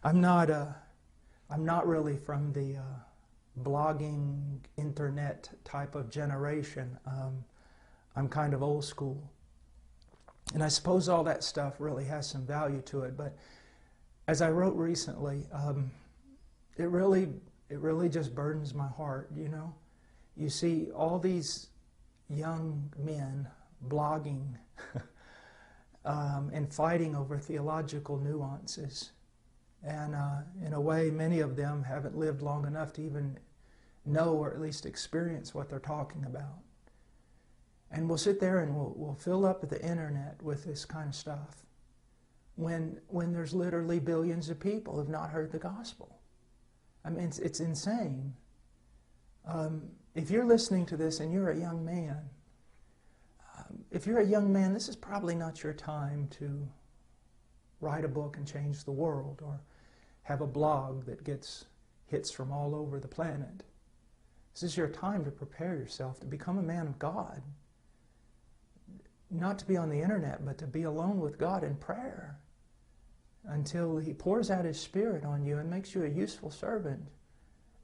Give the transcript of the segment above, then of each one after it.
I'm not really from the blogging, internet type of generation. I'm kind of old school. And I suppose all that stuff really has some value to it. But as I wrote recently, it really just burdens my heart, you know. You see all these young men blogging and fighting over theological nuances. And in a way, many of them haven't lived long enough to even know or at least experience what they're talking about. And we'll sit there and we'll fill up the internet with this kind of stuff when there's literally billions of people who have not heard the gospel. I mean, it's insane. If you're listening to this and you're a young man, this is probably not your time to write a book and change the world or have a blog that gets hits from all over the planet. This is your time to prepare yourself to become a man of God. Not to be on the internet, but to be alone with God in prayer until He pours out His Spirit on you and makes you a useful servant.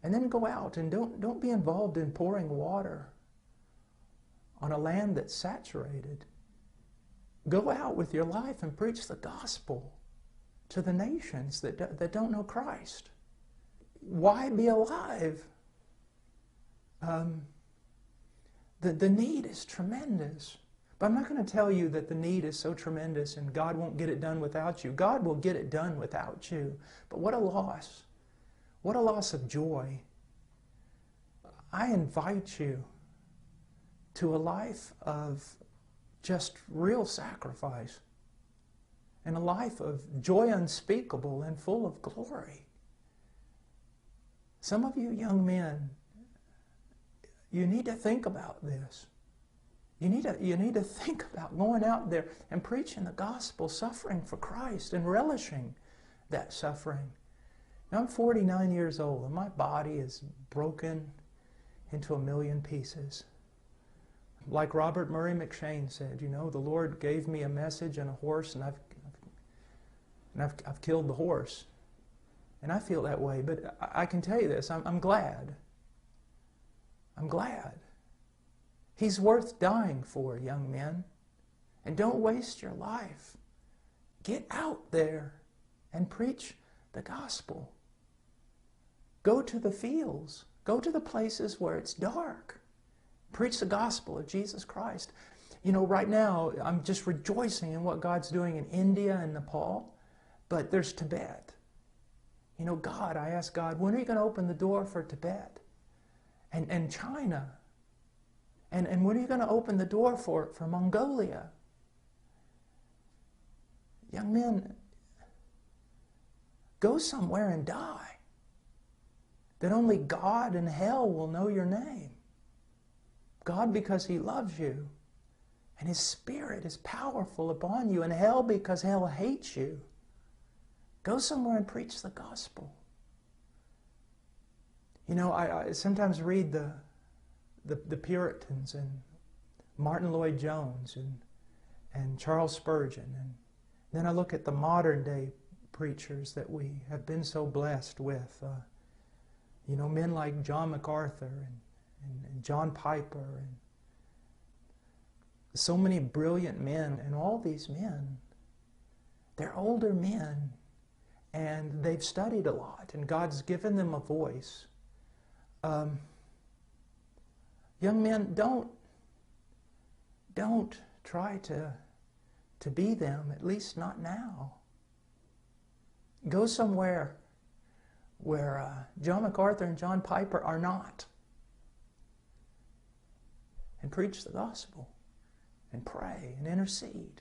And then go out and don't be involved in pouring water on a land that's saturated. Go out with your life and preach the gospel to the nations that don't know Christ. Why be alive? The need is tremendous. But I'm not going to tell you that the need is so tremendous and God won't get it done without you. God will get it done without you. But what a loss. What a loss of joy. I invite you to a life of just real sacrifice and a life of joy unspeakable and full of glory. Some of you young men, you need to think about this. You need to think about going out there and preaching the gospel, suffering for Christ and relishing that suffering. Now, I'm 49 years old and my body is broken into a million pieces. Like Robert Murray McShane said, you know, the Lord gave me a message and a horse, and I've killed the horse. And I feel that way, but I can tell you this, I'm glad. I'm glad. He's worth dying for, young men. And don't waste your life. Get out there and preach the gospel. Go to the fields. Go to the places where it's dark. Preach the gospel of Jesus Christ. You know, right now, I'm just rejoicing in what God's doing in India and Nepal, but there's Tibet. You know, God, I ask God, when are you going to open the door for Tibet? And China? And when are you going to open the door for Mongolia? Young men, go somewhere and die, that only God and hell will know your name. God because He loves you, and His Spirit is powerful upon you, and hell because hell hates you. Go somewhere and preach the gospel. You know, I sometimes read the Puritans and Martin Lloyd-Jones and Charles Spurgeon, and then I look at the modern day preachers that we have been so blessed with. You know, men like John MacArthur and John Piper, and so many brilliant men, and all these men, they're older men, and they've studied a lot, and God's given them a voice. Young men, don't try to be them, at least not now. Go somewhere where John MacArthur and John Piper are not, and preach the gospel, and pray, and intercede.